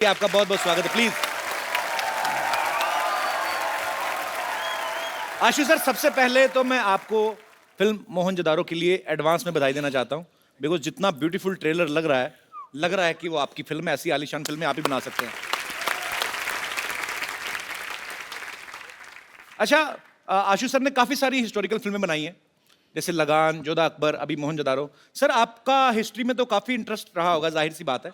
आपका बहुत बहुत स्वागत है, प्लीज। आशु सर, सबसे पहले तो मैं आपको फिल्म मोहनजोदारो के लिए एडवांस में बधाई देना चाहता हूं, बिकॉज जितना ब्यूटीफुल ट्रेलर लग रहा है कि वो आपकी फिल्म है। ऐसी आलीशान फिल्में आप ही बना सकते हैं। अच्छा, आशु सर ने काफी सारी हिस्टोरिकल फिल्में बनाई हैं, जैसे लगान, जोधा अकबर, अभी मोहनजोदारो। सर, आपका हिस्ट्री में तो काफी इंटरेस्ट रहा होगा, जाहिर सी बात है।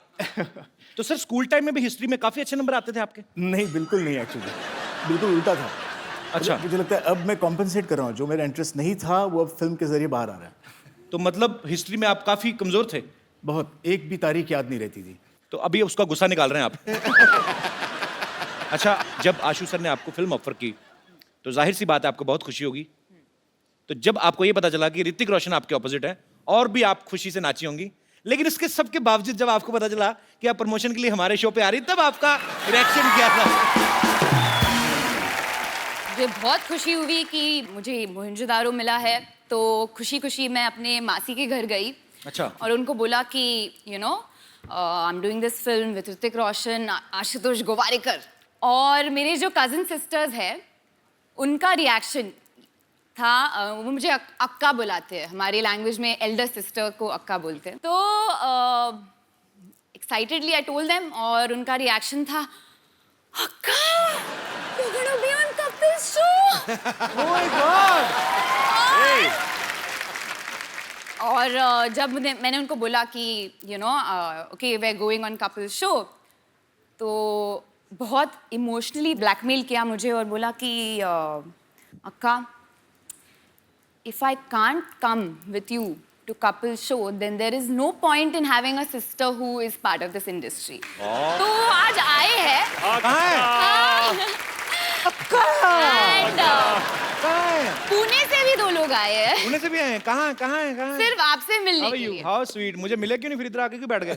तो सर, स्कूल टाइम में भी हिस्ट्री में काफी अच्छे नंबर आते थे आपके? नहीं, बिल्कुल नहीं। एक्चुअली बिल्कुल उल्टा था। अच्छा। मुझे लगता है अब मैं कॉम्पेंसेट कर रहा हूँ, जो मेरा इंटरेस्ट नहीं था वो अब फिल्म के जरिए बाहर आ रहा है। तो मतलब हिस्ट्री में आप काफी कमजोर थे? बहुत, एक भी तारीख याद नहीं रहती थी। तो अभी उसका गुस्सा निकाल रहे हैं आप? अच्छा, जब आशु सर ने आपको फिल्म ऑफर की तो जाहिर सी बात है आपको बहुत खुशी होगी। तो जब आपको ये पता चला कि ऋतिक रोशन आपके ऑपोजिट है, और भी आप खुशी से नाची होंगी। लेकिन इसके सबके बावजूद जब आपको पता चला कि आप प्रमोशन के लिए हमारे शो पे आ रही, तब आपका रिएक्शन क्या था? मुझे बहुत खुशी हुई कि मुझे मोहनजोदारो मिला है, तो खुशी खुशी मैं अपने मासी के घर गई। अच्छा। और उनको बोला कि I am doing this film with Hrithik Roshan, Ashutosh Gowariker. और मेरे जो कजिन सिस्टर्स हैं, उनका रिएक्शन था, वो मुझे अक्का बुलाते हैं, हमारी लैंग्वेज में एल्डर सिस्टर को अक्का बोलते हैं। तो एक्साइटेडली आई टोल्ड देम, और उनका रिएक्शन था, अक्का, you're gonna be on Kapil show! Oh my God! और जब मैंने उनको बोला कि okay we are going on Kapil show, तो बहुत इमोशनली ब्लैकमेल किया मुझे और बोला कि अक्का, if I can't come with you to couple show, then there is no point in having a sister who is part of this industry. तो आज आए हैं। And, पुणे से भी 2 लोग आए हैं। पुणे से भी आए हैं? कहाँ हैं? सिर्फ आपसे मिलने के लिए। How sweet! मुझे मिले क्यों नहीं, फिर इधर आके क्यों बैठ गए?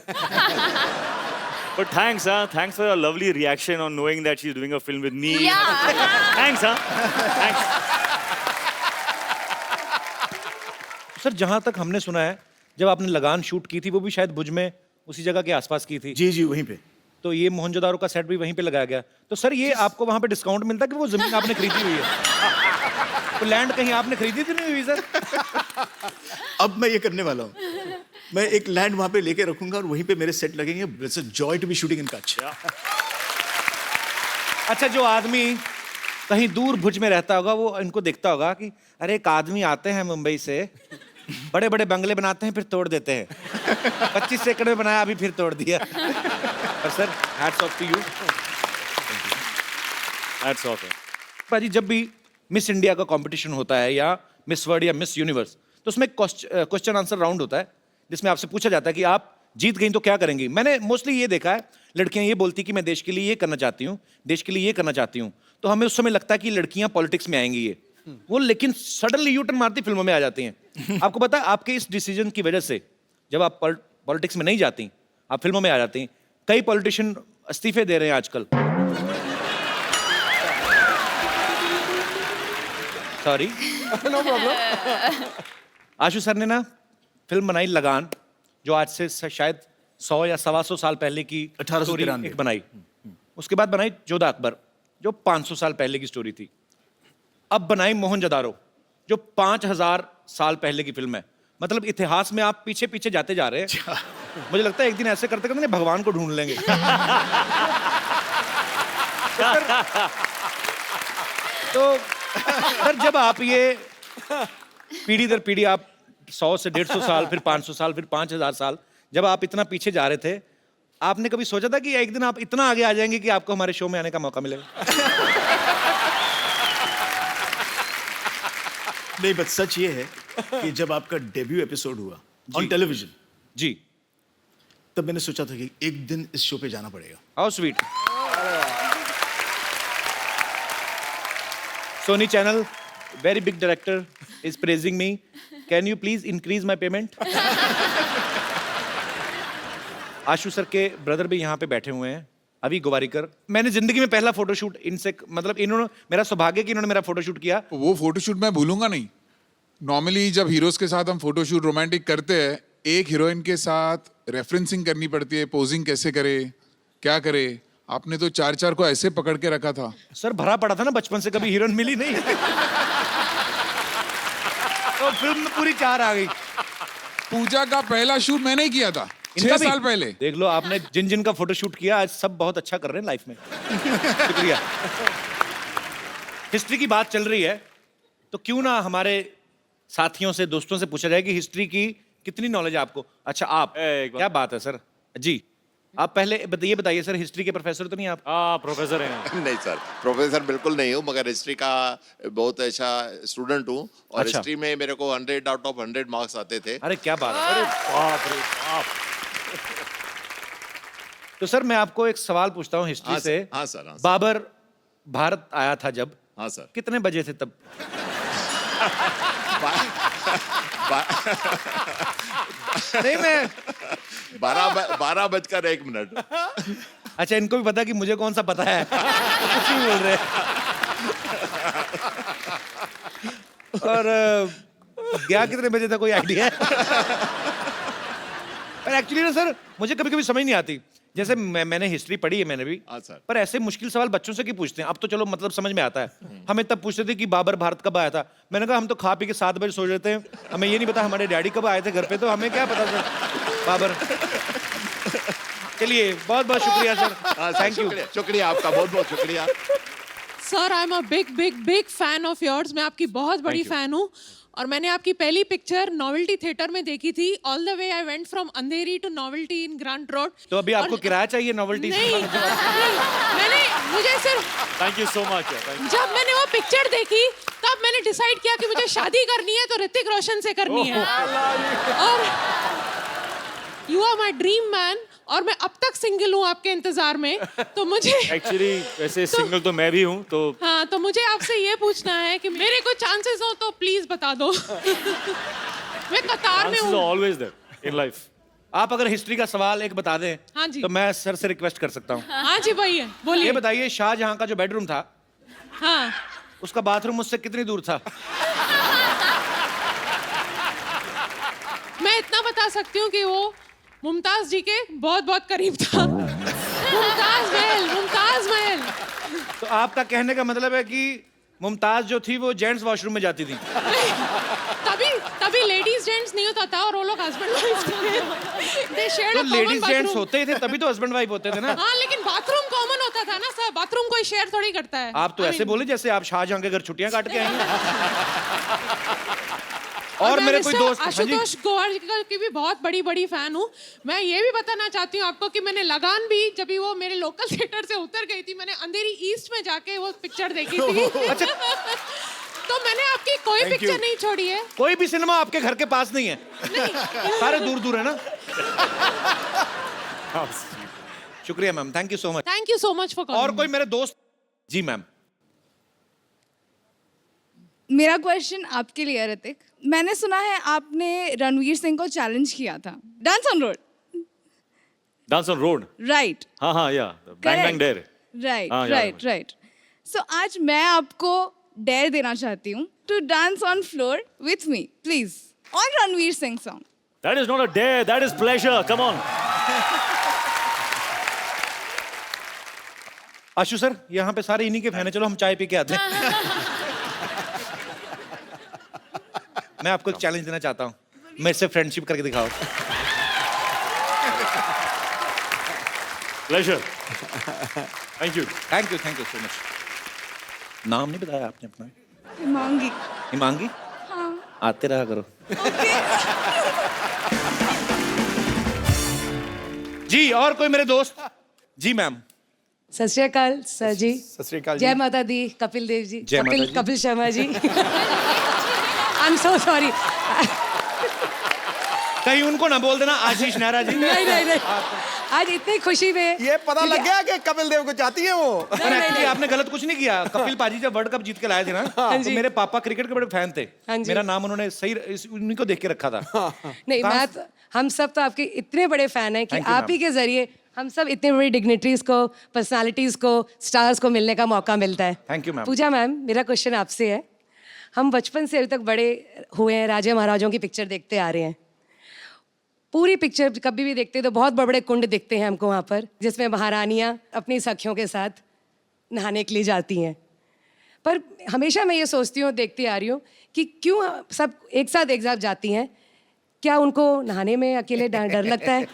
But thanks for your lovely reaction on knowing that she's doing a film with me. Yeah. Thanks. Sir, जहां तक हमने सुना है, जब आपने लगान शूट की थी, वो भी शायद भुज में उसी जगह के आसपास की थी। जी, वहीं पे। तो ये मोहनजोदारो का सेट भी वहीं पे लगाया गया। तो सर, ये आपको वहां पे डिस्काउंट मिलता कि वो जमीन आपने खरीदी हुई है? तो लैंड कहीं आपने खरीदी तो नहीं हुई सर? अब मैं ये करने वाला हूँ, मैं एक लैंड वहां पे लेके रखूंगा और वहीं पे मेरे सेट लगेंगे। It's a joy to be shooting in Kutch. अच्छा, जो आदमी कहीं दूर भुज में रहता होगा, वो इनको देखता होगा कि अरे एक आदमी आते हैं मुंबई से, बड़े बड़े बंगले बनाते हैं, फिर तोड़ देते हैं। 25 एकड़ में बनाया, अभी फिर तोड़ दिया। और sir, hats off to you. Hats off. भाजी, जब भी मिस इंडिया का कंपटीशन होता है या मिस वर्ल्ड या मिस यूनिवर्स, तो उसमें क्वेश्चन आंसर राउंड होता है, जिसमें आपसे पूछा जाता है कि आप जीत गई तो क्या करेंगी। मैंने मोस्टली ये देखा है, लड़कियां ये बोलती कि मैं देश के लिए ये करना चाहती हूँ, देश के लिए ये करना चाहती हूँ। तो हमें उस समय लगता है कि लड़कियां पॉलिटिक्स में आएंगी ये वो, लेकिन सडनली यू टर्न मारती फिल्मों में आ जाती हैं। आपको पता है, आपके इस डिसीजन की वजह से जब आप पॉलिटिक्स में नहीं जाती, आप फिल्मों में आ जाती, कई पॉलिटिशियन इस्तीफे दे रहे हैं आजकल। Sorry, no problem. Ashu sir ने ना फिल्म बनाई लगान, जो आज से शायद 100 या 125 साल पहले की 1893 एक बनाई। उसके बाद बनाई जोधा अकबर, जो 500 साल पहले की स्टोरी थी। अब बनाई मोहनजोदारो, जो 5000 साल पहले की फिल्म है। मतलब इतिहास में आप पीछे पीछे जाते जा रहे हैं। मुझे लगता है एक दिन ऐसे करते करते भगवान को ढूंढ लेंगे। तो सर, जब आप ये पीढ़ी दर पीढ़ी, आप 100 से 150 साल, फिर 500 साल, फिर 5000 साल, जब आप इतना पीछे जा रहे थे, आपने कभी सोचा था कि एक दिन आप इतना आगे आ जाएंगे कि आपको हमारे शो में आने का मौका मिलेगा? नहीं, बस सच ये है कि जब आपका डेब्यू एपिसोड हुआ ऑन टेलीविजन जी, तब मैंने सोचा था कि एक दिन इस शो पे जाना पड़ेगा। How sweet. Sony channel, very big director is praising me, can you please increase my payment? Ashu sir के ब्रदर भी यहाँ पे बैठे हुए हैं, अभी गोवारिकर। मैंने जिंदगी में पहला फोटोशूट इनसे, मतलब इन्होंने, मेरा सौभाग्य कि इन्होंने मेरा फोटोशूट किया। वो फोटोशूट मैं भूलूंगा नहीं। नॉर्मली जब हीरोज के साथ हम फोटोशूट रोमांटिक करते हैं, एक हीरोइन के साथ रेफरेंसिंग करनी पड़ती है, पोजिंग कैसे करे, क्या करे, आपने तो 4-4 को ऐसे पकड़ के रखा था। सर भरा पड़ा था ना बचपन से, कभी हीरोइन मिली नहीं। तो फिल्म में पूरी 4 आ गई। पूजा का पहला शूट मैंने ही किया था 6 इनका भी? साल पहले। देख लो आपने जिन जिन का फोटो शूट किया, आज सब बहुत अच्छा कर रहे हैं लाइफ में। शुक्रिया। हिस्ट्री की बात चल रही है, तो क्यों ना हमारे साथियों से, दोस्तों से पूछा जाए कि हिस्ट्री की कितनी नॉलेज है आपको। अच्छा आप, एक बात। क्या बात है सर जी, आप पहले बताइए सर, हिस्ट्री के प्रोफेसर तो नहीं आप? हाँ प्रोफेसर हैं। नहीं सर, प्रोफेसर बिल्कुल नहीं हूँ, मगर हिस्ट्री का बहुत अच्छा स्टूडेंट हूँ और अच्छा। हिस्ट्री में मेरे को 100 आउट ऑफ 100 मार्क्स आते थे। अरे क्या बात है। बाप रे बाप। तो सर मैं आपको एक सवाल पूछता हूँ हिस्ट्री हाँ से। सर, हाँ सर, हाँ सर। बाबर भारत आया था जब, हाँ सर। कितने बजे थे तब? नहीं मैं 12:01। अच्छा, इनको भी पता कि मुझे कौन सा पता है। कुछ नहीं बोल रहे। और गया कितने बजे था, कोई आइडिया है? पर एक्चुअली ना सर, मुझे कभी कभी समझ नहीं आती। जैसे मैंने हिस्ट्री पढ़ी है, मैंने भी। हाँ सर। पर ऐसे मुश्किल सवाल बच्चों से क्यों पूछते हैं? अब तो चलो मतलब समझ में आता है। हमें तब पूछते थे कि बाबर भारत कब आया था। मैंने कहा हम तो खा पी के 7 बजे सो जाते हैं, हमें ये नहीं पता हमारे डैडी कब आए थे घर पे, तो हमें क्या पता सर बाबर। चलिए बहुत बहुत शुक्रिया सर, हाँ सर, थैंक यू। शुक्रिया, शुक्रिया आपका, बहुत बहुत शुक्रिया। Sir I am a big big big fan of yours. मैं आपकी बहुत बड़ी फैन हूँ और मैंने आपकी पहली पिक्चर नोवेल्टी थिएटर में देखी थी। All the way I went from Andheri to Novelty in Grant Road. तो अभी आपको किराया चाहिए नोवेल्टी नहीं, नहीं, मैंने मुझे सिर्फ thank you so much. Thank you. जब मैंने वो पिक्चर देखी तब मैंने डिसाइड किया कि मुझे शादी करनी है तो ऋतिक रोशन से करनी है। और you are my dream man और मैं अब तक सिंगल हूँ आपके इंतजार में, तो मुझे एक्चुअली वैसे सिंगल तो मैं भी हूँ, तो हाँ, तो मुझे आपसे ये पूछना है कि मेरे को चांसेस हो तो प्लीज बता दो। मैं कतार में chances are हूँ। always there in life. आप अगर हिस्ट्री का सवाल एक बता दें, हाँ जी। तो मैं सर से रिक्वेस्ट कर सकता हूँ। हाँ जी भाई ये बोलिए। बताइए, शाहजहां का जो बेडरूम था, हाँ, उसका बाथरूम मुझसे कितनी दूर था? मैं इतना बता सकती हूँ कि वो मुमताज जी के बहुत बहुत करीब था। मुमताज महल, मुमताज महल। तो आपका कहने का मतलब है कि मुमताज जो थी वो जेंट्स वॉशरूम में जाती थी? तभी तभी लेडीज जेंट्स नहीं होता था और वो लोग हस्बैंड वाइफ थे। They shared तो a common ladies gents bathroom। होते ही थे, तभी तो हस्बैंड वाइफ होते थे ना। हाँ, लेकिन बाथरूम कॉमन होता था ना सर, बाथरूम कोई शेयर थोड़ी करता है। आप तो I ऐसे mean, बोले जैसे आप शाहजहां के घर छुट्टियां काट के आई हैं। और मैं मेरे कोई मिस्टर दोस्त, हाँ जी। आशुतोष गोवारिकर की भी बहुत बड़ी बड़ी फैन हूँ। मैं ये भी बताना चाहती हूँ आपको कि मैंने लगान भी, जब भी वो मेरे लोकल थिएटर से उतर गई थी, मैंने अंधेरी ईस्ट में जाके वो पिक्चर देखी थी। अच्छा। तो मैंने आपकी कोई Thank पिक्चर you. नहीं छोड़ी है। कोई भी सिनेमा आपके घर के पास नहीं है? सारे दूर दूर है ना। शुक्रिया ma'am, thank you so much. Thank you so much for और कोई मेरे दोस्त? जी मैम। मेरा क्वेश्चन आपके लिए है ऋतिक। मैंने सुना है आपने रणवीर सिंह को चैलेंज किया था dance on road, Dance on road. Right? हाँ हाँ या bang bang dare. राइट हाँ, याद है राइट मुझे। राइट। सो आज मैं आपको डेयर देना चाहती हूँ to dance on floor with me please on Ranveer Singh song. That is not a dare, that is pleasure. Come on. Ashu sir, यहाँ पे सारे इन्हीं के फैन हैं, चलो हम चाय पी के आते हैं। मैं आपको एक चैलेंज देना चाहता हूँ, मेरे से फ्रेंडशिप करके दिखाओ। Pleasure. Thank you. Thank you so much. नाम नहीं बताया आपने अपना? मांगी। हिमांगी? हाँ। आते रहा करो। जी, और कोई मेरे दोस्त? जी मैम। सत श्री अकाल सर जी। सत श्री अकाल जी। जय माता दी कपिल देव जी। जय माता जी। Kapil Sharma ji. I am so sorry. कहीं उनको ना बोल देना आशीष नेहरा जी। नहीं नहीं नहीं, आज इतनी खुशी में ये पता लग गया कि कपिल देव को चाहती है वो। पर एक्चुअली आपने गलत कुछ नहीं किया। कपिल पाजी जब वर्ल्ड कप जीत के लाए थे ना, तो जी। मेरे पापा क्रिकेट के बड़े फैन थे। हाँ जी। मेरा नाम उन्होंने सही उन्हीं को देख के रखा था। नहीं, मैं तो, हम सब तो आपके इतने बड़े फैन हैं कि Thank you, आप ही के जरिए हम सब इतने बड़ी डिग्निटरीज को, पर्सनालिटीज को, स्टार्स को मिलने का मौका मिलता है। Thank you, ma'am. Pooja ma'am, मेरा क्वेश्चन आपसे है। हम बचपन से अभी तक बड़े हुए हैं, राजे महाराजों की पिक्चर देखते आ रहे हैं। पूरी पिक्चर कभी भी देखते तो बहुत बड़े बड़े कुंड दिखते हैं हमको वहाँ पर, जिसमें महारानियाँ अपनी सखियों के साथ नहाने के लिए जाती हैं। पर हमेशा मैं ये सोचती हूँ, देखती आ रही हूँ कि क्यों सब एक साथ जाती हैं। क्या उनको नहाने में अकेले डर लगता है,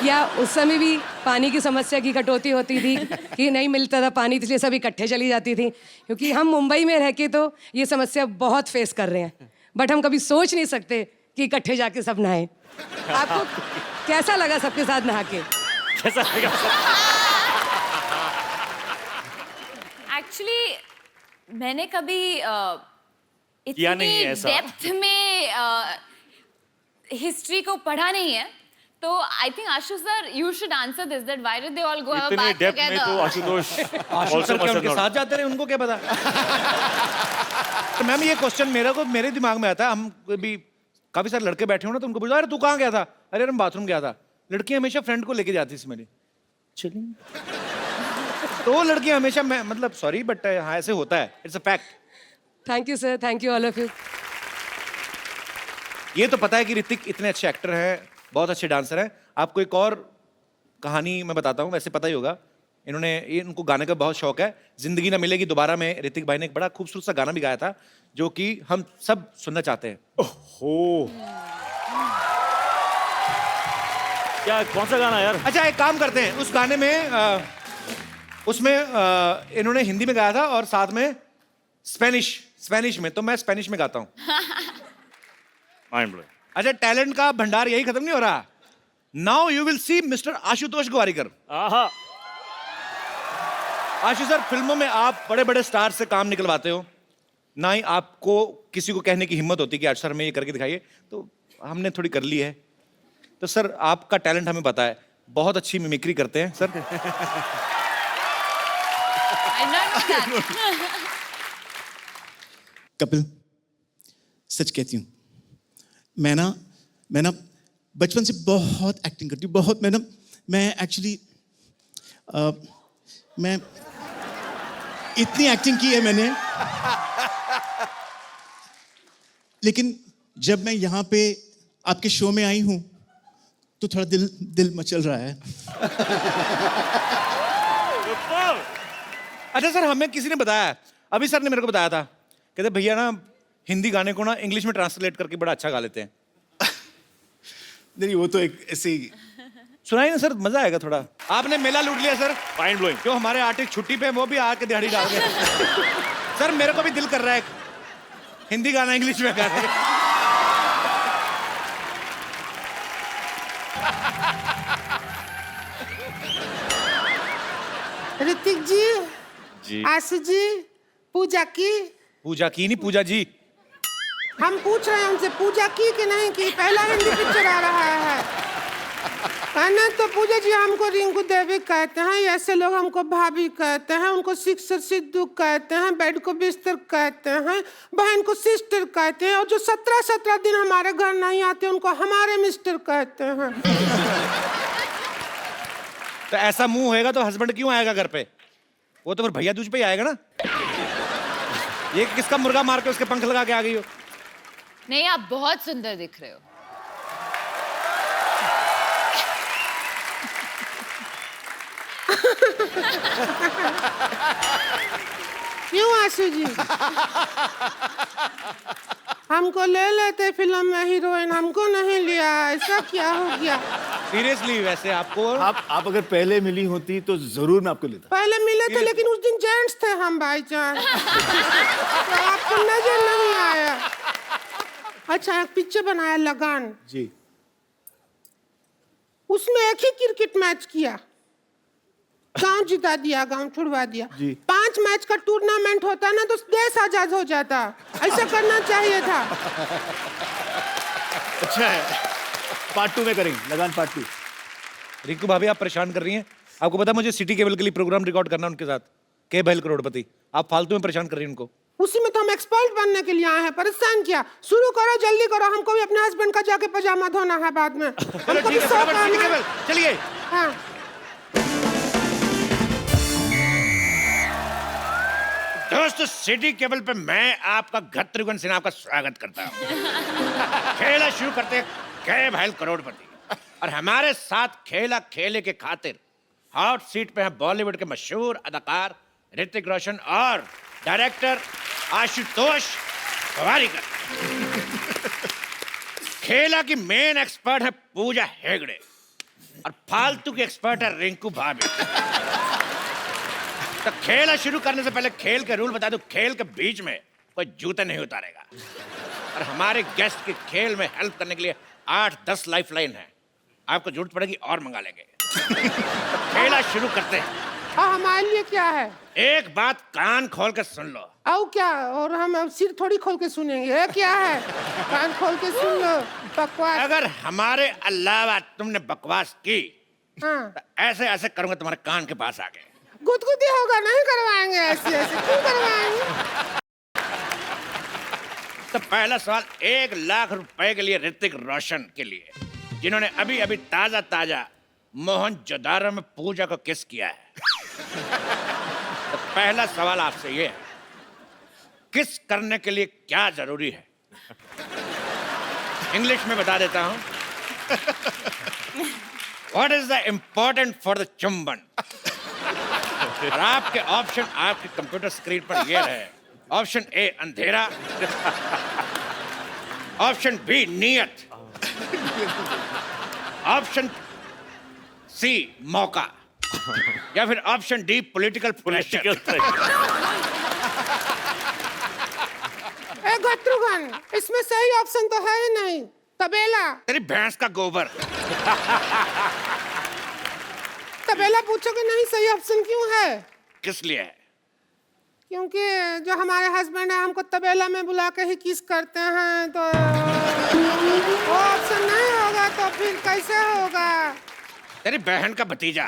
या उस समय भी पानी की समस्या की कटौती होती थी कि नहीं मिलता था पानी, इसलिए सब इकट्ठे चली जाती थी? क्योंकि हम मुंबई में रह के तो ये समस्या बहुत फेस कर रहे हैं, बट हम कभी सोच नहीं सकते कि इकट्ठे जाके सब नहाएं। आपको कैसा लगा सबके साथ नहा के? कैसा लगा? एक्चुअली मैंने कभी किया नहीं इतनी है ऐसा। डेप्थ में हिस्ट्री को पढ़ा नहीं है, तो I think आशुष sir you should answer this, that why did they all go have a इतने बाथ डेप्थ में तो टुगेदर? आशुतोष आशुष also सर क्या must have उनके not- साथ जाते रहे, उनको क्या पता? तो मैम ये क्वेश्चन मेरे दिमाग में आता है। हम भी काफी सारे लड़के बैठे हो ना, तो उनको पूछा अरे तू कहाँ गया था? अरे मैं बाथरूम गया था। लड़कियां हमेशा फ्रेंड को लेके जाती थी मेरी, चलिए। तो लड़कियां हमेशा, मैं मतलब सॉरी बट हाँ ऐसे होता है, it's a fact. Thank you sir, thank you all of you. ये तो पता है कि ऋतिक इतने अच्छे एक्टर हैं, बहुत अच्छे डांसर हैं। आपको एक और कहानी मैं बताता हूँ, वैसे पता ही होगा। इनको गाने का बहुत शौक है। जिंदगी ना मिलेगी दोबारा में ऋतिक भाई ने एक बड़ा खूबसूरत सा गाना भी गाया था, जो कि हम सब सुनना चाहते हैं। ओह, क्या कौन सा गाना यार? अच्छा एक काम करते हैं, उस गाने में उसमें इन्होंने हिंदी में गाया था और साथ में स्पेनिश में, तो मैं स्पेनिश में गाता हूँ। Mind blowing. अच्छा, टैलेंट का भंडार यही खत्म नहीं हो रहा। Now you will see mister Ashutosh Gowariker. आहा, आशु सर, फिल्मों में आप बड़े बड़े स्टार से काम निकलवाते हो, ना ही आपको किसी को कहने की हिम्मत होती कि आज सर में ये करके दिखाइए, तो हमने थोड़ी कर ली है। तो सर आपका टैलेंट हमें पता है, बहुत अच्छी मिमिक्री करते हैं sir. I don't know that. Kapil, सच कहती हूँ, मैं ना बचपन से बहुत एक्टिंग करती हूँ, बहुत। मैं एक्चुअली मैं इतनी एक्टिंग की है मैंने, लेकिन जब मैं यहाँ पे आपके शो में आई हूँ तो थोड़ा दिल मचल रहा है। अच्छा सर, हमें किसी ने बताया, अभी सर ने मेरे को बताया था, कहते भैया ना हिंदी गाने को ना इंग्लिश में ट्रांसलेट करके बड़ा अच्छा गा लेते हैं। नहीं, वो तो एक ऐसे ही। सुनाइए ना सर, मजा आएगा थोड़ा। आपने मेला लूट लिया सर। Mind blowing. जो हमारे आर्टिस्ट छुट्टी पे हैं, वो भी आके दिहाड़ी डाल गए। सर मेरे को भी दिल कर रहा है हिंदी गाना इंग्लिश में गाने का। ऋतिक जी, जी। आशु जी, पूजा की? पूजा की नहीं, पूजा जी। हम पूछ रहे हैं उनसे, पूजा की कि नहीं की? पहला हिंदी पिक्चर आ रहा है। कहना तो पूजा जी हमको रिंकू देवी कहते हैं, ऐसे लोग हमको भाभी कहते हैं, उनको सिक्सर सिद्धू कहते हैं, बेड को बिस्तर कहते हैं, बहन को सिस्टर कहते हैं, और जो 17 दिन हमारे घर नहीं आते उनको हमारे मिस्टर कहते हैं। तो ऐसा मुंह होएगा तो हस्बैंड क्यों आएगा घर पे? वो तो फिर भैया दूज पे ही आएगा ना। ये किसका मुर्गा मार के उसके पंख लगा के आ गई हो? नहीं, आप बहुत सुंदर दिख रहे हो। क्यों आशु जी? हमको ले लेते फिल्म में हीरोइन, हमको नहीं लिया, ऐसा क्या हो गया? सीरियसली वैसे आपको आप अगर पहले मिली होती तो जरूर मैं आपको लेता। पहले मिले थे लेकिन उस दिन जेंट्स थे हम भाईजान, तो आपको नजर नहीं आया। अच्छा, एक पिक्चर बनाया लगान, जी। उसमें एक ही क्रिकेट मैच किया, गांव जिता दिया, गांव छुड़वा दिया। जी। 5 मैच का टूर्नामेंट होता ना तो देश आजाद हो जाता, ऐसा करना चाहिए था। अच्छा है, पार्ट 2 में करेंगे, लगान पार्ट 2। रिंकू भाभी आप परेशान कर रही हैं। आपको पता है मुझे सिटी केबल के लिए प्रोग्राम रिकॉर्ड करना उनके साथ, के बहल करोड़पति। आप फालतू में परेशान कर रही हैं उनको। उसी में तो हम एक्सपर्ट बनने के लिए आए हैं, परेशान किया। शुरू करो, जल्दी करो, हमको भी अपने हस्बैंड का जाके पजामा धोना है बाद में। चलो हमको ठीक भी है, शौक फटाफट सिटी है। केबल चलिए। हाँ। दोस्तों, सिटी केबल पे मैं आपका गत्रुघ्न सिन्हा आपका स्वागत करता हूँ। खेला शुरू करते हैं, के बहल करोड़पति। और हमारे साथ खेला खेले के खातिर हॉट सीट पे है बॉलीवुड के मशहूर अदाकार ऋतिक रोशन और डायरेक्टर आशुतोष गोवारिकर। खेला की मेन एक्सपर्ट है पूजा हेगड़े और फालतू की एक्सपर्ट है रिंकू भाभी। तो खेला शुरू करने से पहले खेल के रूल बता दूं, खेल के बीच में कोई जूते नहीं उतारेगा और हमारे गेस्ट के खेल में हेल्प करने के लिए 8-10 लाइफ लाइन है, आपको जरूरत पड़ेगी और मंगा लेंगे। तो खेला शुरू करते हैं। और हमारे लिए क्या है? एक बात कान खोल के सुन लो। और क्या? और हम अब सिर थोड़ी खोल के सुनेंगे। ये क्या है? कान खोल के सुन लो। बकवास। अगर हमारे अलावा तुमने बकवास की हाँ। तो ऐसे ऐसे करूंगा तुम्हारे कान के पास आके। गुदगुदी होगा, नहीं करवाएंगे ऐसे ऐसे। क्यों करवाएंगे? तो पहला सवाल 1 लाख रुपए के लिए ऋतिक रोशन के लिए, जिन्होंने अभी अभी ताजा ताजा मोहनजोदारो में पूजा को किस किया है। तो पहला सवाल आपसे ये है, किस करने के लिए क्या जरूरी है? इंग्लिश में बता देता हूं। What is the important for the चुंबन? और आपके ऑप्शन आपके कंप्यूटर स्क्रीन पर ये रहे। ऑप्शन ए अंधेरा, ऑप्शन बी नियत, ऑप्शन सी मौका, या फिर ऑप्शन डी पॉलिटिकल प्रेशर। ए गत्रुघन, इसमें सही ऑप्शन तो है ही नहीं। तबेला। तेरी भैंस का गोबर। तबेला पूछोगे नहीं, सही ऑप्शन क्यों है? किस लिए है? क्योंकि जो हमारे हस्बैंड है हमको तबेला में बुला के ही किस करते हैं, तो वो ऑप्शन नहीं होगा तो फिर कैसे होगा? तेरी बहन का भतीजा।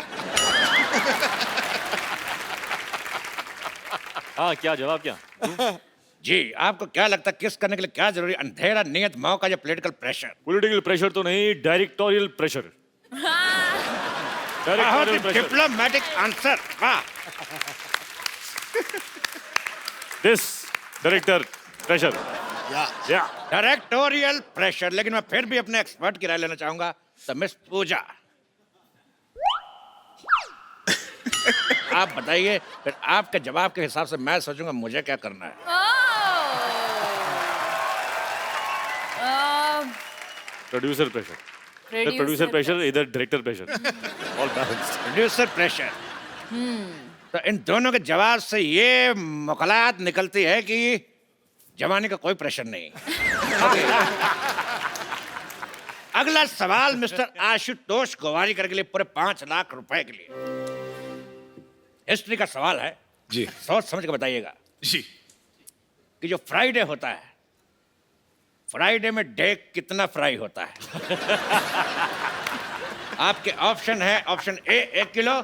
हाँ, क्या जवाब क्या? जी, आपको क्या लगता है किस करने के लिए क्या जरूरी? अंधेरा, नियत, मौका या पॉलिटिकल प्रेशर? पॉलिटिकल प्रेशर तो नहीं, डायरेक्टोरियल प्रेशर। बहुत ही डिप्लोमेटिक आंसर। वाह। This director pressure. या डायरेक्टोरियल प्रेशर। लेकिन मैं फिर भी अपने एक्सपर्ट की राय लेना चाहूंगा। तो मिस पूजा, आप बताइए, फिर आपके जवाब के हिसाब से मैं सोचूंगा मुझे क्या करना है। प्रोड्यूसर प्रेशर, प्रोड्यूसर प्रेशर, इधर director pressure, all balanced. Producer pressure. तो इन दोनों के जवाब से ये मुकलात निकलती है कि जवानी का कोई प्रेशर नहीं। अगला सवाल मिस्टर आशुतोष गोवारिकर के लिए पूरे 5 लाख रुपए के लिए। हिस्ट्री का सवाल है जी। सोच समझ के बताइएगा जी। कि जो फ्राइडे होता है, फ्राइडे में डे कितना फ्राई होता है? आपके ऑप्शन है, option A 1 kilo,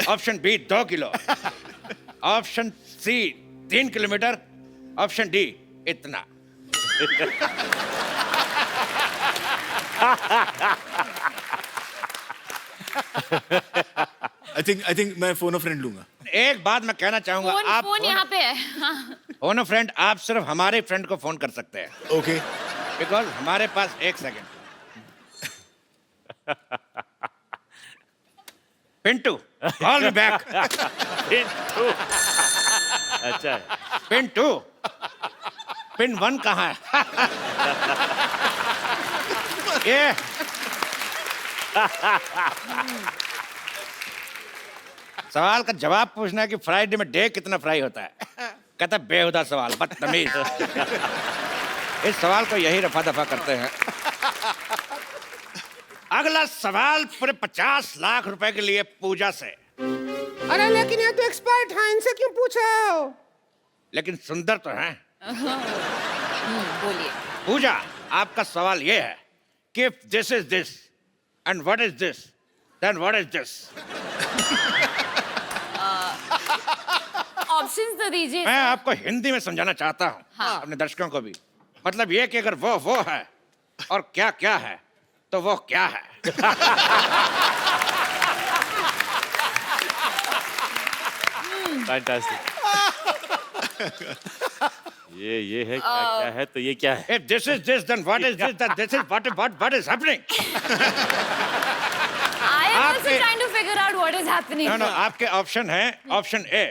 option B 2 kilo, option C 3 kilometre, option D इतना। आई थिंक मैं फोन फ्रेंड लूंगा। एक बात मैं कहना चाहूंगा, फोन आप फोन यहाँ पे है। फोन फ्रेंड आप सिर्फ हमारे फ्रेंड को फोन कर सकते हैं। ओके। बिकॉज हमारे पास 1 second. Pintu, call me back. Pintu. अच्छा है। पिंटू, पिन 1 कहाँ है? ये सवाल का जवाब पूछना है कि फ्राइडे में डे कितना फ्राई होता है। कहता बेहुदा सवाल, बदतमीज। इस सवाल को यही रफा दफा करते हैं। अगला सवाल पूरे 50 लाख रुपए के लिए पूजा से। अरे लेकिन ये तो एक्सपर्ट है, इनसे क्यों पूछ रहे हो? लेकिन सुंदर तो हैं। बोलिए। पूजा, आपका सवाल ये है कि if this is this and what is this, then what is this? Options तो दीजिए। मैं आपको हिंदी में समझाना चाहता हूँ, हाँ। अपने दर्शकों को भी। मतलब ये कि अगर वो है और क्या क्या है तो वो क्या है। फैंटास्टिक। ये है क्या है तो ये क्या है? If this is this, then what is this? Then this is what is happening? I am also आपके- trying to figure out what is happening. No, आपके ऑप्शन है option A,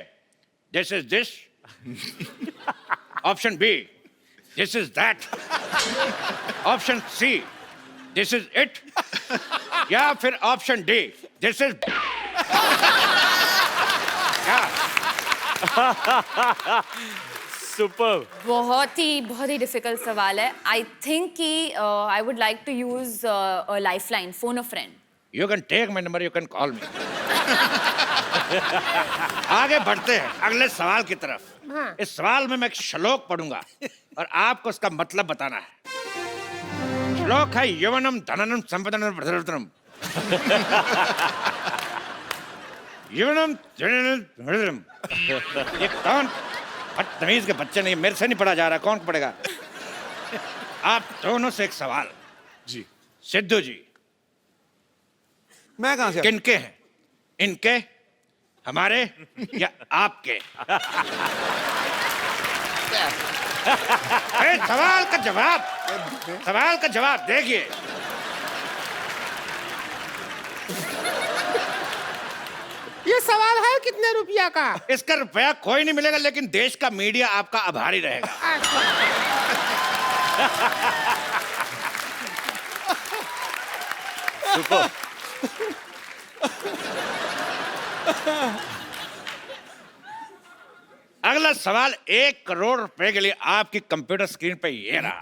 this is this. Option B, this is that. Option C, this is it. या फिर option D, this is. क्या? Super. बहुत ही difficult सवाल है. आई थिंक कि I would like to use a lifeline, phone a friend. You can take my number, you can call me. आगे बढ़ते हैं अगले सवाल की तरफ. हाँ. इस सवाल में मैं एक श्लोक पढ़ूंगा और आपको उसका मतलब बताना है. श्लोक है यवनम धननम संपदनम प्रधनम. यवनम धननम प्रधनम. ये कौन बदतमीज के बच्चे नहीं, मेरे से नहीं पढ़ा जा रहा, कौन पढ़ेगा? आप दोनों से एक सवाल. जी सिद्धू जी, मैं कहां से? किनके हैं? इनके, हमारे या आपके? सवाल का जवाब देखिए. ये सवाल है कितने रुपया का? इसका रुपया कोई नहीं मिलेगा, लेकिन देश का मीडिया आपका आभारी रहेगा. सुपर। अगला सवाल 1 करोड़ रुपए के लिए आपकी कंप्यूटर स्क्रीन पे ये रहा.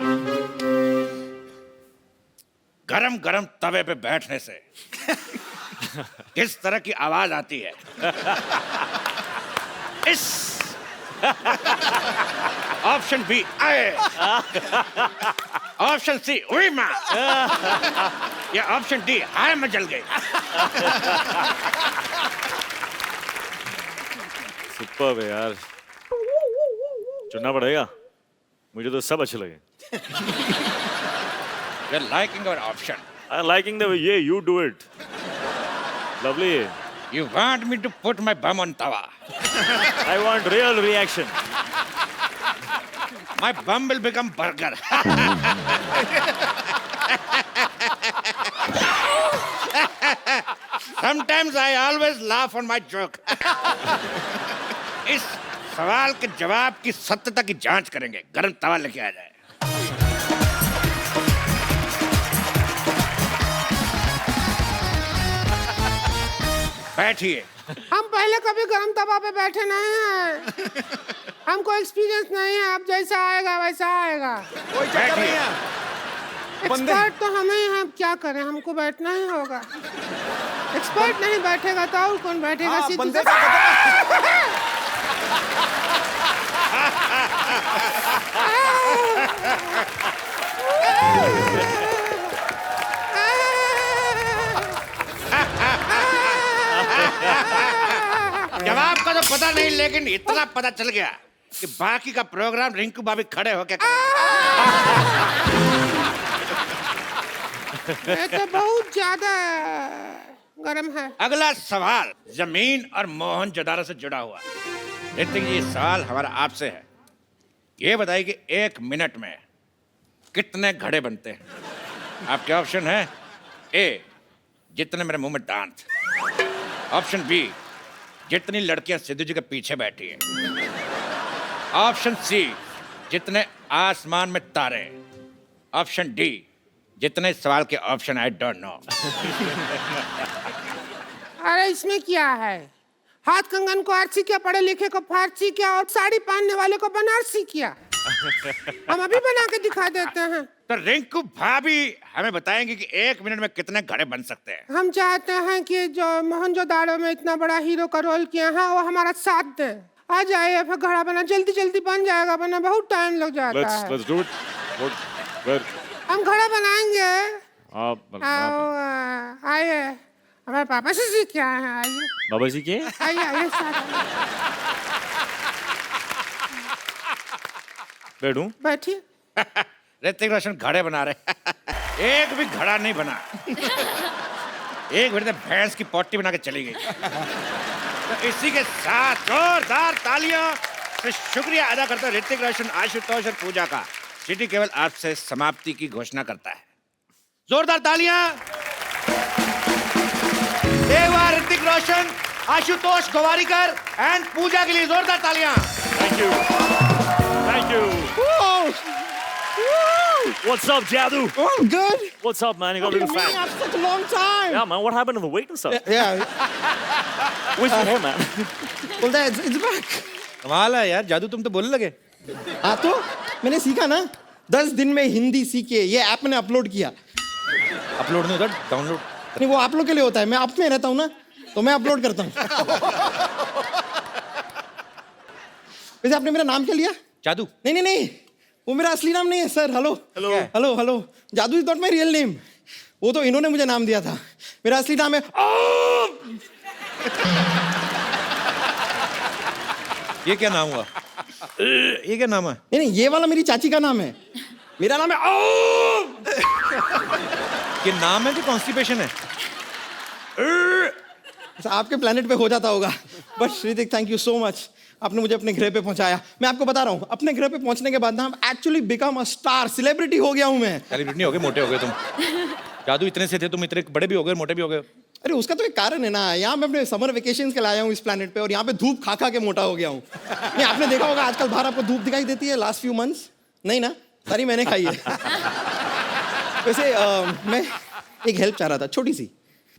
गरम गरम तवे पे बैठने से किस तरह की आवाज आती है? इस ऑप्शन बी आए, ऑप्शन सी उई मां, या ऑप्शन डी हाय मैं जल गई. सुपर है यार, चुनना पड़ेगा. मुझे तो सब अच्छे लगे. You're liking our option. I'm liking the way you do it. Lovely. You want me to put my bum on tawa? I want real reaction. My bum will become burger. Sometimes I always laugh on my joke. इस सवाल के जवाब की सत्यता की जांच करेंगे. गरम तवा लेके आ जाए. बैठिए. हम पहले कभी गरम तवा पे बैठे नहीं हैं. हमको एक्सपीरियंस नहीं है. अब जैसा आएगा वैसा आएगा. कोई चक्कर नहीं है. बंदे एक्सपर्ट तो हम ही हैं. अब क्या करें, हमको बैठना ही होगा. एक्सपर्ट नहीं बैठेगा तो और कौन बैठेगा? हाँ, सीधी बंदे सी- जवाब का तो पता नहीं, लेकिन इतना पता चल गया कि बाकी का प्रोग्राम रिंकू भाभी खड़े होके ये तो बहुत ज्यादा गरम है. अगला सवाल जमीन और मोहनजोदारो से जुड़ा हुआ. ऋतिक जी, ये सवाल हमारा आपसे है. ये बताइए कि 1 मिनट में कितने घड़े बनते हैं? आपके ऑप्शन है ए, जितने मेरे मुंह में दांत. ऑप्शन बी, जितनी लड़कियां सिद्धू जी के पीछे बैठी हैं. ऑप्शन सी, जितने आसमान में तारे. ऑप्शन डी, जितने सवाल के ऑप्शन आई डोंट नो. अरे इसमें क्या है? हाथ कंगन को आरसी किया, पढ़े लिखे को फारसी किया और साड़ी पहनने वाले को बनारसी किया. हम अभी बना के दिखा देते हैं. तो रिंकू भाभी हमें बताएंगे कि 1 मिनट में कितने घड़े बन सकते हैं. हम चाहते हैं कि जो मोहनजोदाड़ो में इतना बड़ा हीरो का रोल किया है वो हमारा साथ दे. आ जाइए, फिर घड़ा बना जल्दी जल्दी बन जाएगा, वरना बहुत टाइम लग जाता है. Let's do it. हम घड़ा बनाएंगे. आप आओ, आइए, हमारे पापा से सीख के आए हैं. आइए बाबा जी के आइए आइए साथ बैठूं? बैठिए. ऋतिक रोशन घड़े बना रहे. एक भी घड़ा नहीं बना. एक मिनट में भैंस की पोटी बना के चली गई. तो इसी के साथ जोरदार तालियां तो शुक्रिया अदा करता है ऋतिक रोशन, आशुतोष और पूजा का। सिटी केवल आपसे समाप्ति की घोषणा करता है। जोरदार तालियां एक बार ऋतिक रोशन, आशुतोष गोवारिकर एंड पूजा के लिए जोरदार तालियां। Thank you. Thank you. What's up, Jadoo? Oh, I'm good. What's up, man? You got a little Meeting fat. after such a long time. Yeah, man. What happened to the weight and stuff? Yeah. Where's your hair, man? Well, it's back. कमाल है यार, जादू तुम तो बोलने लगे। हाँ तो मैंने सीखा ना, 10 दिन में हिंदी सीखे, ये ऐप मैंने अपलोड किया। अपलोड नहीं होता, डाउनलोड। नहीं, वो आप लोग के लिए होता है, मैं आप में रहता हूँ ना, तो मैं अपलोड करता हूँ। वैसे आपने मेरा नाम क्या लिया? जादू। नहीं, वो मेरा असली नाम नहीं है सर। हेलो, जादू is not my real name. वो तो इन्होंने मुझे नाम दिया था। मेरा असली नाम है ये क्या नाम हुआ? ये क्या नाम है? नहीं, ये वाला मेरी चाची का नाम है। मेरा नाम है ये नाम है कि कॉन्स्टिपेशन है? आपके प्लेनेट पे हो जाता होगा। But Shridik, thank you so much, आपने मुझे अपने ग्रह पे पहुंचाया। मैं आपको बता रहा हूँ, अपने ग्रह पे पहुंचने के बाद ना actually become a star, celebrity हो गया हूँ मैं। सेलिब्रिटी हो गए, मोटे हो गए तुम। जादू इतने से थे, तुम इतने बड़े भी हो गए, मोटे भी हो गए। अरे उसका तो एक कारण है ना, यहाँ मैं अपने समर वेकेशन के लिए आया हूँ इस प्लेनेट पे, और यहाँ पे धूप खा के मोटा हो गया हूँ। नहीं, आपने देखा होगा आजकल बाहर आपको धूप दिखाई देती है लास्ट फ्यू मंथ्स? नहीं ना, सारी मैंने खाई है। वैसे मैं एक हेल्प चाह रहा था, छोटी सी।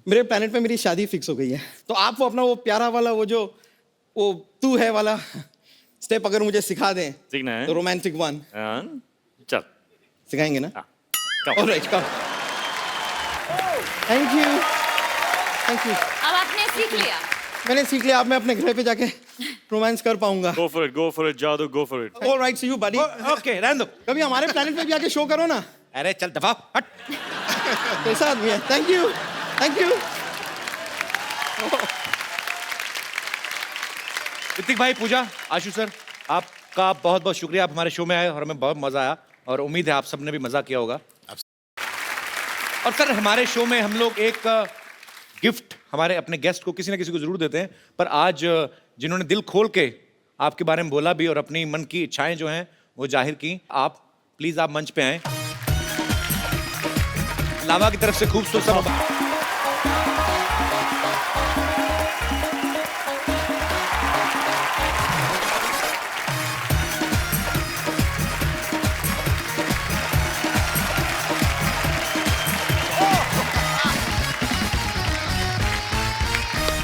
मेरे प्लेनेट पे मेरी शादी फिक्स हो गई है, तो आप वो अपना वो प्यारा वाला वो तू है वाला स्टेप अगर मुझे सिखा दें, सीखना है? तो रोमांटिक वन। चल। सिखाएंगे ना? Come. Alright, come. Thank you. अब आपने सीख लिया। मैंने सीख लिया, अब मैं अपने घर पे जाके रोमांस कर पाऊंगा। Go for it, Jadoo. Go for it. Alright, see you buddy. Okay, रहने दो। कभी हमारे प्लेनेट पे भी आके शो करो ना। अरे चल दफा हट। कैसा आदमी है? Thank you. ऋतिक भाई, पूजा, आशु सर, आपका बहुत बहुत शुक्रिया। आप हमारे शो में आए और हमें बहुत मजा आया, और उम्मीद है आप सबने भी मजा किया होगा। और सर, हमारे शो में हम लोग एक गिफ्ट हमारे अपने गेस्ट को किसी ना किसी को जरूर देते हैं, पर आज जिन्होंने दिल खोल के आपके बारे में बोला भी और अपनी मन की इच्छाएं जो हैं वो जाहिर की, आप प्लीज आप मंच पे आए। लावा की तरफ से खूबसूरत सा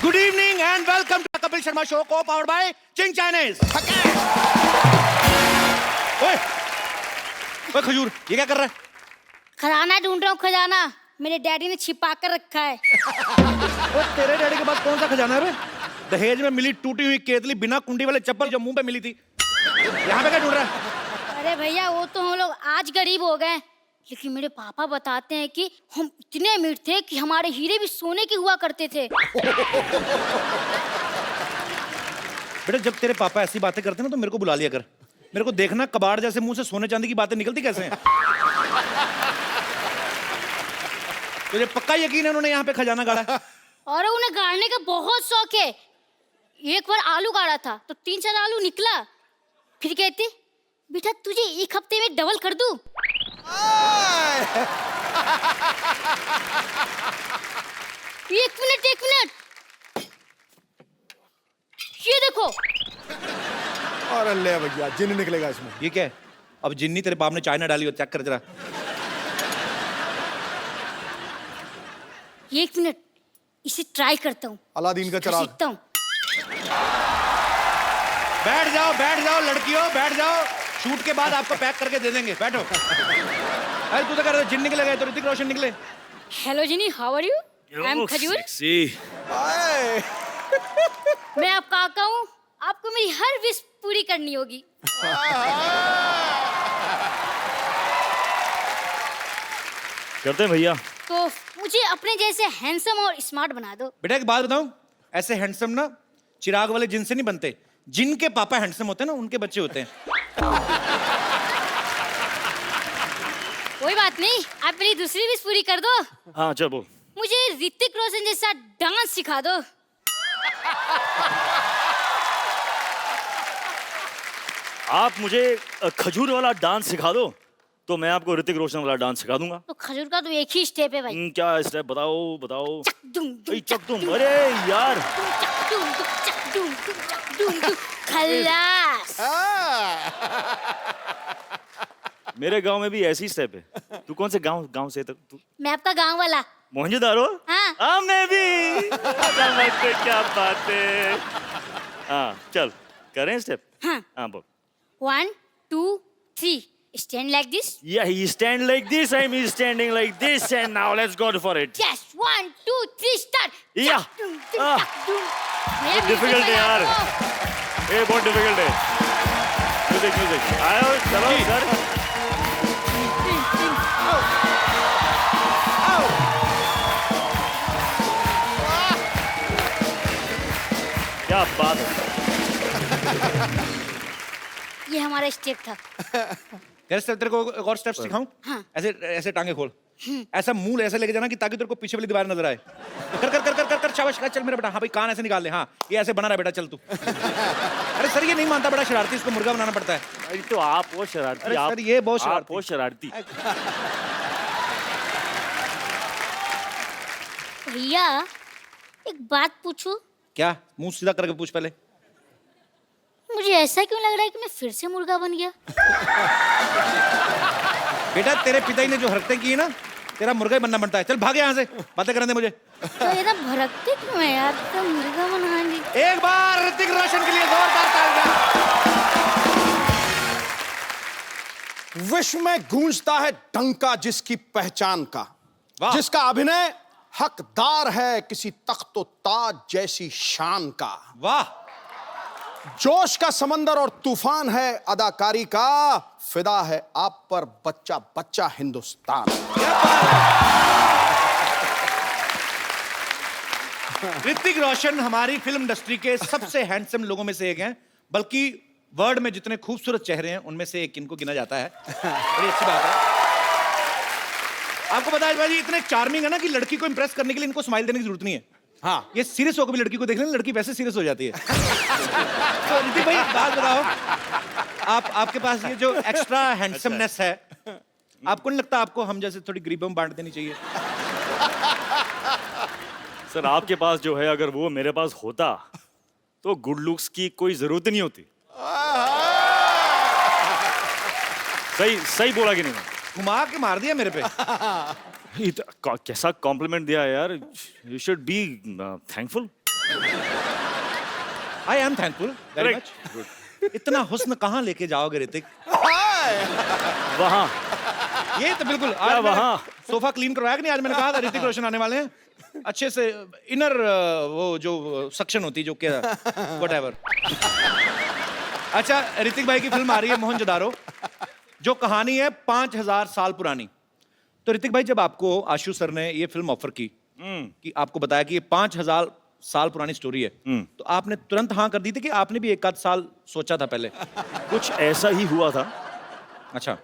good evening and welcome to Kapil Sharma show को पावर्ड बाय चिंग चाइनीज। ओए खजूर, ये क्या कर रहा है? खजाना ढूंढ रहा हूँ, खजाना मेरे डैडी ने छिपा कर रखा है। वो तेरे डैडी के पास कौन सा खजाना है रे? दहेज में मिली टूटी हुई केतली बिना कुंडी वाले चप्पल जो मुंह पे मिली थी, यहाँ पे क्या ढूंढ रहा है? अरे भैया, वो तो हम लोग आज गरीब हो गए, लेकिन मेरे पापा बताते हैं कि हम इतने अमीर थे कि हमारे हीरे भी सोने के हुआ करते थे। बेटा, जब तेरे पापा ऐसी बातें करते ना तो मेरे को बुला लिया कर। मेरे को देखना कबाड़ जैसे मुंह से सोने चांदी की बातें निकलती कैसे हैं। तुझे पक्का यकीन है उन्होंने यहाँ पे खजाना गाड़ा है? और उन्हें गाड़ने का बहुत शौक है। एक बार आलू गाड़ा था तो 3-4 आलू निकला, फिर कहते बेटा तुझे एक हफ्ते में डबल कर दूं। एक मिनट, ये देखो। और ले भैया, जिन निकलेगा इसमें। ये क्या है? अब जिन्नी तेरे बाप ने चाय ना डाली हो, चेक कर जरा। एक मिनट, इसे ट्राई करता हूँ। अलादीन का चिराग। सीखता हूँ। बैठ जाओ लड़कियों, बैठ जाओ। शूट के बाद आपको पैक करके दे देंगे, बैठो। अरे तू तो कर रहा है, जिन निकले गए तो ऋतिक रोशन निकले। Hello Jinny, how are you? I am Khajoor. मैं आपका काका हूँ, आपको मेरी हर विश पूरी करनी होगी। करते हैं भैया। तो मुझे अपने जैसे हैंडसम और स्मार्ट बना दो। बेटा एक बात बताऊं, ऐसे हैंडसम ना चिराग वाले जिन से नहीं बनते, जिनके पापा हैंडसम होते हैं ना उनके बच्चे होते हैं। कोई बात नहीं, आप मेरी दूसरी विश पूरी कर दो। हाँ चल बोल। मुझे ऋतिक रोशन जैसा डांस सिखा दो। आप मुझे खजूर वाला डांस सिखा दो तो मैं आपको ऋतिक रोशन वाला डांस सिखा दूंगा। तो खजूर का तो एक ही स्टेप है भाई। क्या स्टेप बताओ बताओ। दुम दुम चक तुम, अरे यार दुम दुम दुम खल्लास। मेरे गांव में भी ऐसी स्टेप है। तू कौन से गांव से तू? मैं आपका गांव वाला। मोहनजोदारो? हाँ। मैं भी। क्या बात है। हाँ चल करें स्टेप। हाँ बोल। 1 2 3 stand like this. Yeah, he stand like this. I'm standing like this, and now let's go for it. Yes, 1 2 3 start. Yeah. मेरा डिफिकल्ट है यार। ये बहुत डिफिकल्ट है। म्यूजिक आओ चलो सर। क्या बात है। ये हमारा स्टेप था। तेरे स्टेप, तेरे को एक और स्टेप सिखाऊं? हाँ। ऐसे ऐसे टांगे खोल, ऐसा मुंह ऐसे लेके जाना कि ताकि तेरे को पीछे वाली दीवार नजर आए। कर कर कर कर कर कर शाबाश, चल मेरा बेटा। हाँ भाई कान ऐसे निकाल ले। हाँ ये ऐसे बना रहा बेटा, चल तू। अरे सर ये नहीं मानता, बड़ा शरारती, इसको मुर्गा बनाना पड़ता है। अरे तो आप वो शरारती। अरे सर ये बहुत शरारती। आप वो शरारती। भैया एक बात पूछूं? क्या? मुंह सीधा करके पूछ पहले। मुझे ऐसा क्यों लग रहा है कि मैं फिर से मुर्गा बन गया? बेटा तेरे पिताजी ने जो हरकतें की है ना, तेरा मुर्गा ही बनना बनता है। चल भाग यहाँ से, बातें करने दे मुझे। तो ये ना भड़कते क्यों है यार? तो मुर्गा बनाएंगे। एक बार ऋतिक रोशन के लिए जोरदार तालियां। विश्व में गूंजता है डंका जिसकी पहचान का, जिसका अभिनय हकदार है किसी तख्तो ताज जैसी शान का। वाह। जोश का समंदर और तूफान है अदाकारी का, फिदा है आप पर बच्चा बच्चा हिंदुस्तान। ऋतिक रोशन हमारी फिल्म इंडस्ट्री के सबसे हैंडसम लोगों में से एक हैं, बल्कि वर्ल्ड में जितने खूबसूरत चेहरे हैं उनमें से एक इनको गिना जाता है। बड़ी अच्छी बात है। आपको पता है भाई इतने चार्मिंग है ना कि लड़की को इंप्रेस करने के लिए इनको स्माइल देने की जरूरत नहीं है। हाँ ये सीरियस होकर भी लड़की को देख लेना, लड़की वैसे सीरियस हो जाती है। तो ऋतिक भाई बात बताओ, आपके पास ये जो एक्स्ट्रा हैंडसमनेस है, आपको नहीं लगता आपको हम जैसे थोड़ी गरीबों में बांट देनी चाहिए? सर आपके पास जो है अगर वो मेरे पास होता तो गुड लुक्स की कोई जरूरत नहीं होती। सही सही बोला कि नहीं? घुमा के मार दिया मेरे पे। कैसा कॉम्प्लीमेंट दिया यार। You should be thankful. I am thankful very much. इतना हुस्न कहाँ लेके जाओगे ऋतिक? वहाँ। ये तो बिल्कुल आज वहाँ सोफा क्लीन करवाया कि नहीं? आज मैंने कहा था ऋतिक रोशन आने वाले हैं, अच्छे से इनर वो जो सक्शन होती जो क्या व्हाटएवर। अच्छा ऋतिक भाई की फिल्म आ रही है मोहनजोदारो, जो कहानी है 5000 साल पुरानी। तो ऋतिक भाई जब आपको आशु सर ने ये फिल्म ऑफर की कि आपको बताया कि ये 5000 साल पुरानी स्टोरी है, तो आपने तुरंत हाँ कर दी थी कि आपने भी एक आध साल सोचा था पहले? कुछ ऐसा ही हुआ था। अच्छा।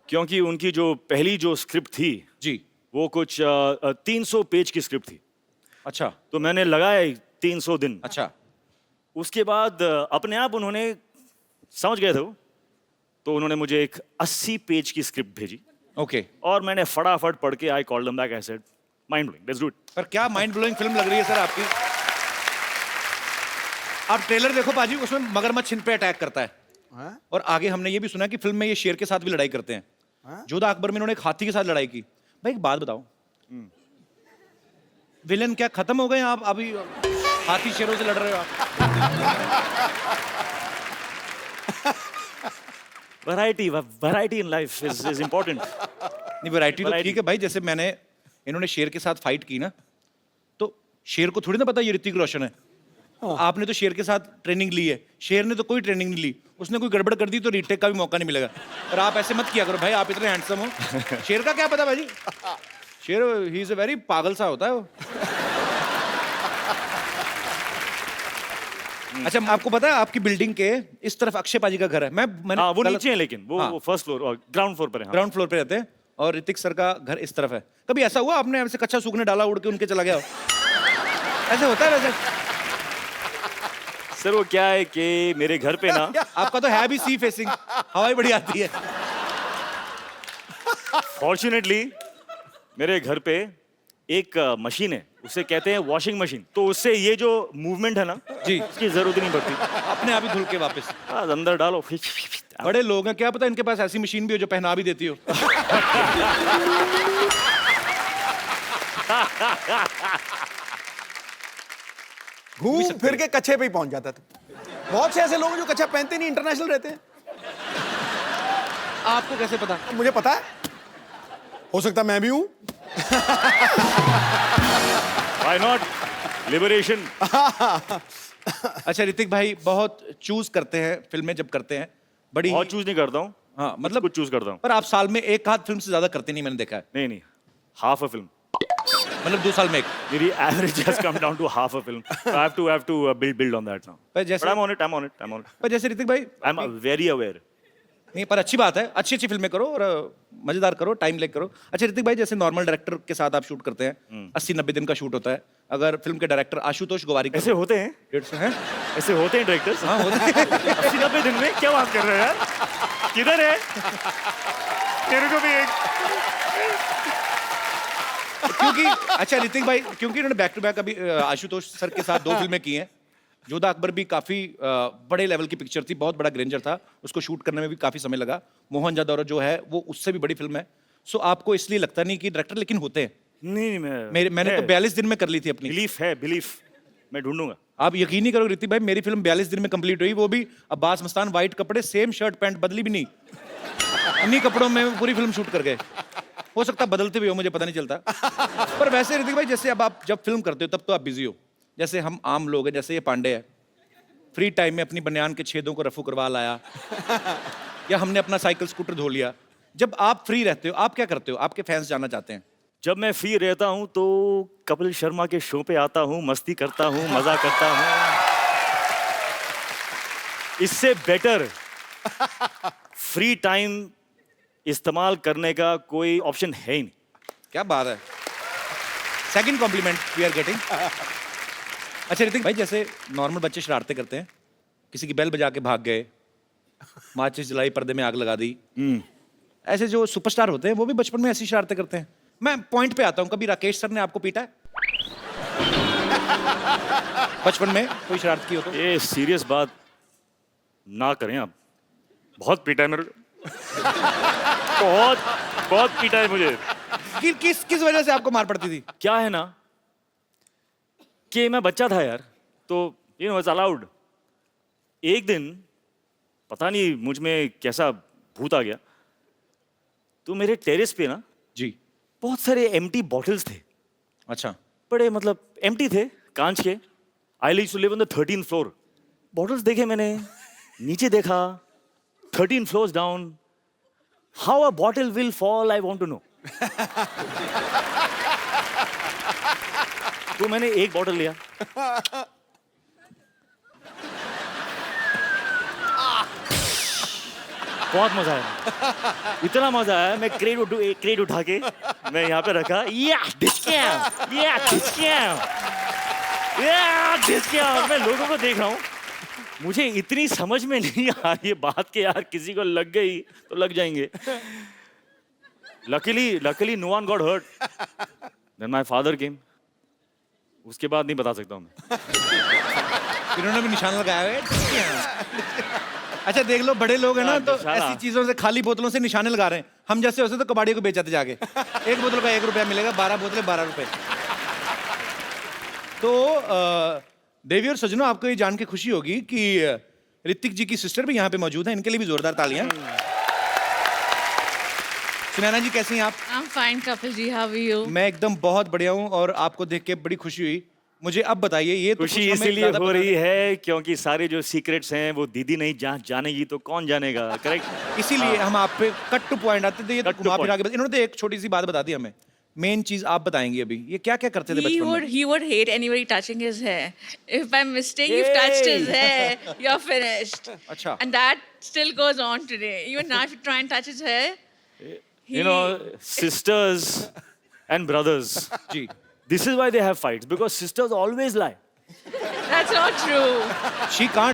क्योंकि उनकी जो पहली जो स्क्रिप्ट थी जी, वो कुछ 300 पेज की स्क्रिप्ट थी। अच्छा। तो मैंने लगाया 300 दिन। अच्छा। उसके बाद अपने आप उन्होंने समझ गए थे वो, तो उन्होंने मुझे एक 80 पेज की स्क्रिप्ट भेजी। ओके। और मैंने फटाफट पढ़ के I called them back, I said mind blowing, let's do it. पर क्या माइंड ब्लोइंग फिल्म लग रही है सर आपकी। आप ट्रेलर देखो पाजी, उसमें मगरमच्छ इन पे अटैक करता है। और आगे हमने ये भी सुना कि फिल्म में ये शेर के साथ भी लड़ाई करते हैं। जोधा अकबर में इन्होंने एक हाथी के साथ लड़ाई की। भाई एक बात बताओ, विलेन क्या खत्म हो गए? आप अभी हाथी शेरों से लड़ रहे हो आप। Variety in life is important. नहीं वैरायटी तो ठीक है भाई, जैसे मैंने इन्होंने शेर के साथ फाइट की ना, तो शेर को थोड़ी ना पता ये ऋतिक रोशन है। आपने तो शेर के साथ ट्रेनिंग ली है, शेर ने तो कोई ट्रेनिंग नहीं ली। उसने कोई गड़बड़ कर दी तो रीटेक का भी मौका नहीं मिलेगा। और आप ऐसे मत किया करो भाई, आप इतने हैंडसम हो। शेर का क्या पता भाई, शेर ही इज अ वेरी पागल सा होता है वो। अच्छा आपको पता है आपकी बिल्डिंग के इस तरफ अक्षय पाजी का घर है। मैंने वो नीचे है, लेकिन वो फर्स्ट फ्लोर और ग्राउंड फ्लोर पर है। ग्राउंड फ्लोर पे रहते हैं और ऋतिक सर का घर इस तरफ है। कभी ऐसा हुआ आपने ऐसे कच्चा सूखने डाला, उड़ के उनके चला गया हो? ऐसे होता है वैसे? सर वो क्या है कि मेरे घर पे ना आपका तो है भी सी फेसिंग, हवाई बड़ी आती है। फॉर्चुनेटली मेरे घर पे एक मशीन है, उसे कहते हैं वॉशिंग मशीन। तो उससे ये जो मूवमेंट है ना जी, उसकी जरूरत ही नहीं पड़ती। अपने आप ही धुल के वापस। हाँ, अंदर डालो। बड़े लोग हैं, क्या पता इनके पास ऐसी मशीन भी हो जो पहना भी देती हो। घूम फिर के कच्छे पे ही पहुंच जाता था। बहुत से ऐसे लोग हैं जो कच्छा पहनते नहीं, इंटरनेशनल रहते हैं। आपको कैसे पता? मुझे पता है, हो सकता मैं भी हूं। Why not? Liberation. अच्छा ऋतिक भाई बहुत चूज करते हैं फिल्में जब करते हैं, बड़ी बहुत चूज नहीं करता हूँ। हाँ मतलब कुछ चूज करता हूँ। पर आप साल में एक आध फिल्म से ज्यादा करते नहीं, मैंने देखा है। नहीं नहीं, हाफ अ फिल्म। मतलब 2 साल में एक। मेरी average has come down to half a film. So I have to build on that now. पर जैसे But I'm on it. पर जैसे ऋतिक भाई I'm very aware. नहीं, पर अच्छी बात है, अच्छी अच्छी फिल्में करो और मजेदार करो, टाइम लेके करो। अच्छा ऋतिक भाई, जैसे नॉर्मल डायरेक्टर के साथ आप शूट करते हैं, 80-90 दिन का शूट होता है। अगर फिल्म के डायरेक्टर आशुतोष गोवारिकर ऐसे होते हैं? 150 हैं? ऐसे होते हैं डायरेक्टर्स? हाँ होते हैं। 80-90 दिन में क्या बात कर रहे हैं यार? किधर है? तेरे को भी एक। क्योंकि अच्छा ऋतिक भाई, क्योंकि इन्होंने बैक टू बैक अभी आशुतोष सर के साथ 2 फिल्में की हैं। जोधा अकबर भी काफी बड़े लेवल की पिक्चर थी, बहुत बड़ा ग्रेंजर था, उसको शूट करने में भी काफी समय लगा। मोहनजोदड़ो जो है वो उससे भी बड़ी फिल्म है। सो आपको इसलिए लगता नहीं कि डायरेक्टर लेकिन होते हैं? नहीं, मैंने तो 42 दिन में कर ली थी अपनी। बिलीफ मैं ढूंढूंगा। आप यकीन नहीं करोगे ऋतिक भाई, मेरी फिल्म 42 दिन में कंप्लीट हुई, वो भी अब्बास मस्तान, वाइट कपड़े, सेम शर्ट पैंट, बदली भी नहीं, इन्हीं कपड़ों में पूरी फिल्म शूट कर गए। हो सकता है बदलते भी हो, मुझे पता नहीं चलता। पर वैसे ऋतिक भाई, जैसे अब आप जब फिल्म करते हो तब तो आप बिजी हो, जैसे हम आम लोग हैं, जैसे ये पांडे है, फ्री टाइम में अपनी बनियान के छेदों को रफू करवा लाया, या हमने अपना साइकिल स्कूटर धो लिया। जब आप फ्री रहते हो आप क्या करते हो? आपके फैंस जानना चाहते हैं। जब मैं फ्री रहता हूँ तो कपिल शर्मा के शो पे आता हूँ, मस्ती करता हूँ, मजा करता हूँ। इससे बेटर फ्री टाइम इस्तेमाल करने का कोई ऑप्शन है ही नहीं। क्या बात है, second compliment we are getting. अच्छा ऋतिक भाई, जैसे नॉर्मल बच्चे शरारतें करते हैं, किसी की बेल बजा के भाग गए, माचिस जलाई, पर्दे में आग लगा दी, ऐसे जो सुपरस्टार होते हैं वो भी बचपन में ऐसी शरारतें करते हैं। मैं पॉइंट पे आता हूँ, कभी राकेश सर ने आपको पीटा है बचपन में? कोई शरारत की हो तो? ये सीरियस बात ना करें आप। बहुत पीटा है मेरे को। बहुत पीटा है मुझे। किस वजह से आपको मार पड़ती थी? क्या है ना कि मैं बच्चा था यार, तो यू नो इट्स अलाउड। एक दिन पता नहीं मुझ में कैसा भूत आ गया, तो मेरे टेरेस पे ना जी बहुत सारे एम्प्टी बॉटल्स थे। अच्छा। बड़े मतलब एम्प्टी थे, कांच के। I used to live on the 13th floor. Bottles देखे मैंने, नीचे देखा, 13 floors down. How a bottle will fall I want to know. तो मैंने एक बॉटल लिया, बहुत मजा आया, इतना मजा आया। मैं क्रेट उठा के मैं यहाँ पे रखा, मैं लोगों को देख रहा हूँ। मुझे इतनी समझ में नहीं आ रही है बात के यार, किसी को लग गई तो लग जाएंगे। Luckily no one got hurt. Then my father came. उसके बाद नहीं बता सकता हूँ मैं। इन्होंने भी निशान लगाया है। अच्छा देख लो, बड़े लोग हैं ना तो ऐसी चीजों से, खाली बोतलों से निशाने लगा रहे हैं। हम जैसे होते तो कबाड़ियों को बेच जाते जाके। एक बोतल का 1 रुपया मिलेगा, 12 बोतलें 12 रुपए। तो देवी और सजनों, आपको ये जान के खुशी होगी कि ऋतिक जी की सिस्टर भी यहाँ पे मौजूद है। इनके लिए भी जोरदार तालियां। सुनैना जी कैसी हैं आप? I'm fine, Kapil ji, how are you? मैं एकदम बहुत बढ़िया हूँ और आपको देख के बड़ी खुशी हुई। मुझे अब बताइए, ये तो खुशी कुछ हमें इसीलिए ज़्यादा हो पता रही नहीं। है क्योंकि सारे जो सीक्रेट्स हैं वो दीदी नहीं जानेगी तो कौन जानेगा, करेक्ट? इसीलिए हम आप पे कट टू पॉइंट आते थे। ये तो Cut to घुमा फिरा point. के इन्होंने तो एक छोटी सी बात बता दी हमें। मेन चीज आप बताएंगी अभी, ये क्या क्या करते थे बचपन में? He would hate anybody touching his hair. If by mistake you've touched his hair, you're finished. अच्छा। And that still goes on today. Even now, if you try and touch his hair, You know, sisters and brothers. जी। This is why they have fights, because sisters always lie. That's not true. She can't